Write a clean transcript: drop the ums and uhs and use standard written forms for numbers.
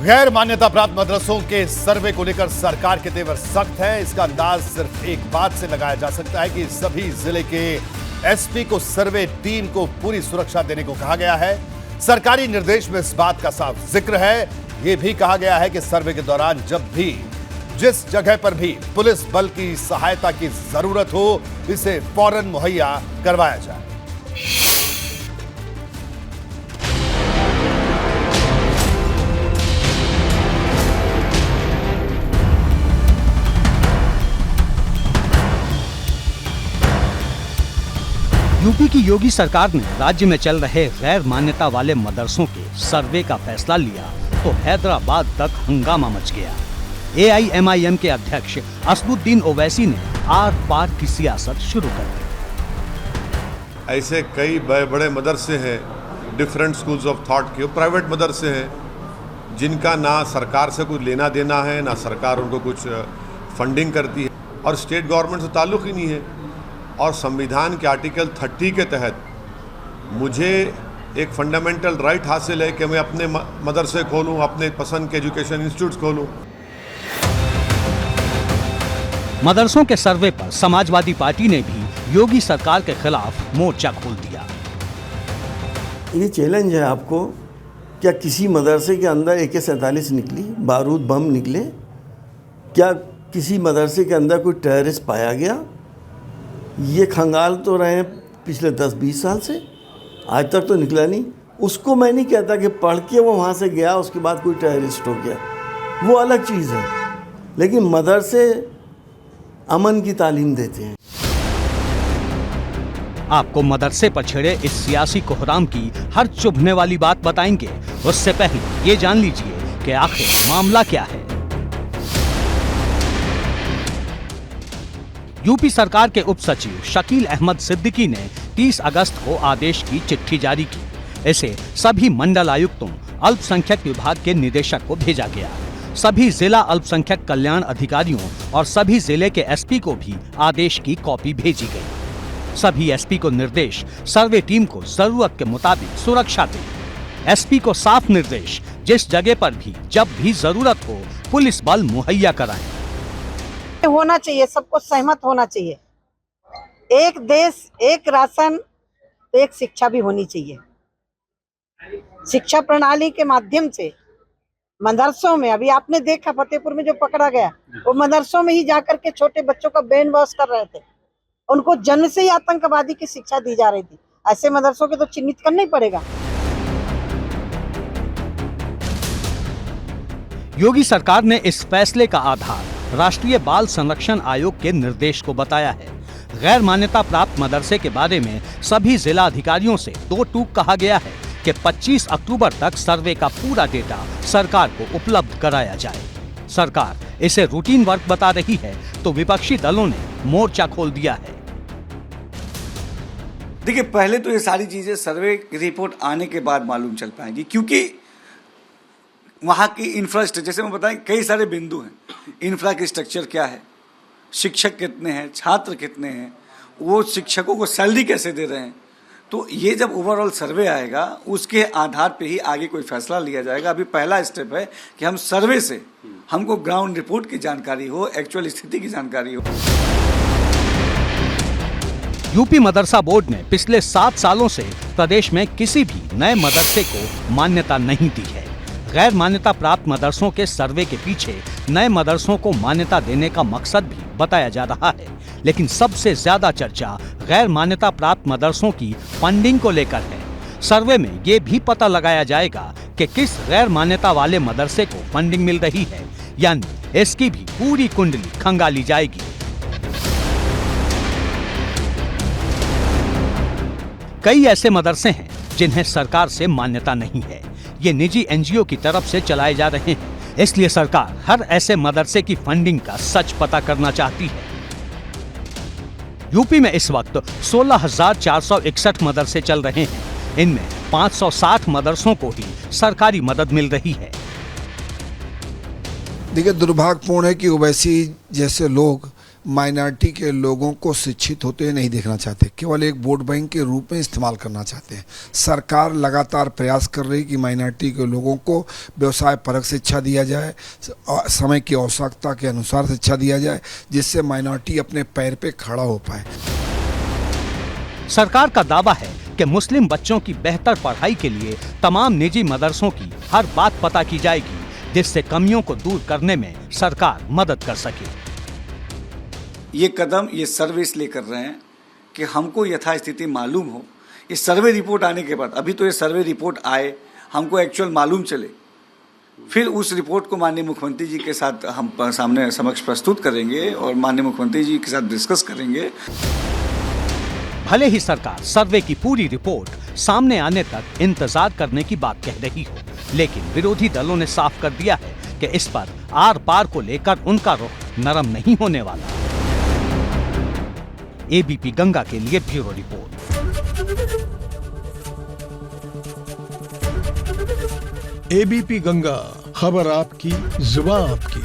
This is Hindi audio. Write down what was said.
गैर मान्यता प्राप्त मदरसों के सर्वे को लेकर सरकार के तेवर सख्त है। इसका अंदाज सिर्फ एक बात से लगाया जा सकता है कि सभी जिले के एसपी को सर्वे टीम को पूरी सुरक्षा देने को कहा गया है। सरकारी निर्देश में इस बात का साफ जिक्र है। यह भी कहा गया है कि सर्वे के दौरान जब भी जिस जगह पर भी पुलिस बल की सहायता की जरूरत हो, इसे फौरन मुहैया करवाया जाए। यूपी की योगी सरकार ने राज्य में चल रहे गैर मान्यता वाले मदरसों के सर्वे का फैसला लिया तो हैदराबाद तक हंगामा मच गया। AIMIM के अध्यक्ष असदुद्दीन ओवैसी ने आर पार की सियासत शुरू कर दी। ऐसे कई बड़े मदरसे हैं, डिफरेंट स्कूल्स ऑफ थॉट के प्राइवेट मदरसे हैं, जिनका ना सरकार से कुछ लेना देना है, ना सरकार उनको कुछ फंडिंग करती है और स्टेट गवर्नमेंट से ताल्लुक ही नहीं है। और संविधान के आर्टिकल 30 के तहत मुझे एक फंडामेंटल राइट हासिल है कि मैं अपने मदरसे खोलूं, अपने पसंद के एजुकेशन इंस्टीट्यूट्स खोलूं। मदरसों के सर्वे पर समाजवादी पार्टी ने भी योगी सरकार के खिलाफ मोर्चा खोल दिया। ये चैलेंज है आपको, क्या किसी मदरसे के अंदर AK-47 निकली, बारूद बम निकले? क्या किसी मदरसे के अंदर कोई टेररिस्ट पाया गया? ये खंगाल तो रहे पिछले 10-20 साल से, आज तक तो निकला नहीं। उसको मैं नहीं कहता कि पढ़ के वो वहाँ से गया उसके बाद कोई टेररिस्ट हो गया, वो अलग चीज़ है। लेकिन मदरसे अमन की तालीम देते हैं। आपको मदरसे पर छिड़े इस सियासी कोहराम की हर चुभने वाली बात बताएंगे। उससे पहले ये जान लीजिए कि आखिर मामला क्या है। यूपी सरकार के उप सचिव शकील अहमद सिद्दीकी ने 30 अगस्त को आदेश की चिट्ठी जारी की। इसे सभी मंडल आयुक्तों, अल्पसंख्यक विभाग के निदेशक को भेजा गया। सभी जिला अल्पसंख्यक कल्याण अधिकारियों और सभी जिले के एसपी को भी आदेश की कॉपी भेजी गई। सभी एसपी को निर्देश सर्वे टीम को जरूरत के मुताबिक सुरक्षा दें। एसपी को साफ निर्देश, जिस जगह पर भी जब भी जरूरत हो पुलिस बल मुहैया कराएं। होना चाहिए, सबको सहमत होना चाहिए। एक देश एक राशन, तो एक शिक्षा भी होनी चाहिए। शिक्षा प्रणाली के माध्यम से मदरसों में, अभी आपने देखा फतेहपुर में जो पकड़ा गया, वो मदरसों में ही जाकर के छोटे बच्चों का ब्रेन वॉश कर रहे थे। उनको जन्म से ही आतंकवादी की शिक्षा दी जा रही थी। ऐसे मदरसों के तो चिन्हित करना ही पड़ेगा। योगी सरकार ने इस फैसले का आधार राष्ट्रीय बाल संरक्षण आयोग के निर्देश को बताया है। गैर मान्यता प्राप्त मदरसे के बारे में सभी जिला अधिकारियों से 2 टूक कहा गया है कि 25 अक्टूबर तक सर्वे का पूरा डेटा सरकार को उपलब्ध कराया जाए। सरकार इसे रूटीन वर्क बता रही है तो विपक्षी दलों ने मोर्चा खोल दिया है। देखिए, पहले तो ये सारी चीजें सर्वे की रिपोर्ट आने के बाद मालूम चल पाएंगी, क्योंकि वहाँ की इंफ्रास्ट्रक्चर, जैसे मैं बताएं, कई सारे बिंदु हैं। इंफ्रास्ट्रक्चर क्या है, शिक्षक कितने हैं, छात्र कितने हैं, वो शिक्षकों को सैलरी कैसे दे रहे हैं। तो ये जब ओवरऑल सर्वे आएगा उसके आधार पे ही आगे कोई फैसला लिया जाएगा। अभी पहला स्टेप है कि हम सर्वे से हमको ग्राउंड रिपोर्ट की जानकारी हो, एक्चुअल स्थिति की जानकारी हो। यूपी मदरसा बोर्ड ने पिछले 7 सालों से प्रदेश में किसी भी नए मदरसे को मान्यता नहीं दी है। गैर मान्यता प्राप्त मदरसों के सर्वे के पीछे नए मदरसों को मान्यता देने का मकसद भी बताया जा रहा है, लेकिन सबसे ज्यादा चर्चा गैर मान्यता प्राप्त मदरसों की फंडिंग को लेकर है। सर्वे में ये भी पता लगाया जाएगा कि किस गैर मान्यता वाले मदरसे को फंडिंग मिल रही है, यानी इसकी भी पूरी कुंडली खंगाली जाएगी। कई ऐसे मदरसे हैं जिन्हें सरकार से मान्यता नहीं है। ये निजी NGO की तरफ से चलाए जा रहे हैं, इसलिए सरकार हर ऐसे मदरसे की फंडिंग का सच पता करना चाहती है। यूपी में इस वक्त 16,461 मदरसे चल रहे हैं। इनमें 560 मदरसों को ही सरकारी मदद मिल रही है। देखिए, दुर्भाग्यपूर्ण है कि ओवैसी जैसे लोग माइनॉरिटी के लोगों को शिक्षित होते हुए नहीं देखना चाहते, केवल एक वोट बैंक के रूप में इस्तेमाल करना चाहते हैं। सरकार लगातार प्रयास कर रही कि माइनॉरिटी के लोगों को व्यवसाय परक शिक्षा दिया जाए, समय की आवश्यकता के अनुसार शिक्षा दिया जाए, जिससे माइनॉरिटी अपने पैर पे खड़ा हो पाए। सरकार का दावा है कि मुस्लिम बच्चों की बेहतर पढ़ाई के लिए तमाम निजी मदरसों की हर बात पता की जाएगी, जिससे कमियों को दूर करने में सरकार मदद कर सके। ये कदम, ये सर्वे इसलिए कर रहे हैं कि हमको यथास्थिति मालूम हो। ये सर्वे रिपोर्ट आने के बाद, अभी तो ये सर्वे रिपोर्ट आए, हमको एक्चुअल मालूम चले, फिर उस रिपोर्ट को माननीय मुख्यमंत्री जी के साथ हम सामने समक्ष प्रस्तुत करेंगे और माननीय मुख्यमंत्री जी के साथ डिस्कस करेंगे। भले ही सरकार सर्वे की पूरी रिपोर्ट सामने आने तक इंतजार करने की बात कह रही हो, लेकिन विरोधी दलों ने साफ कर दिया है कि इस पर आर पार को लेकर उनका रुख नरम नहीं होने वाला। एबीपी गंगा के लिए ब्यूरो रिपोर्ट। एबीपी गंगा, खबर आपकी, जुबान आपकी।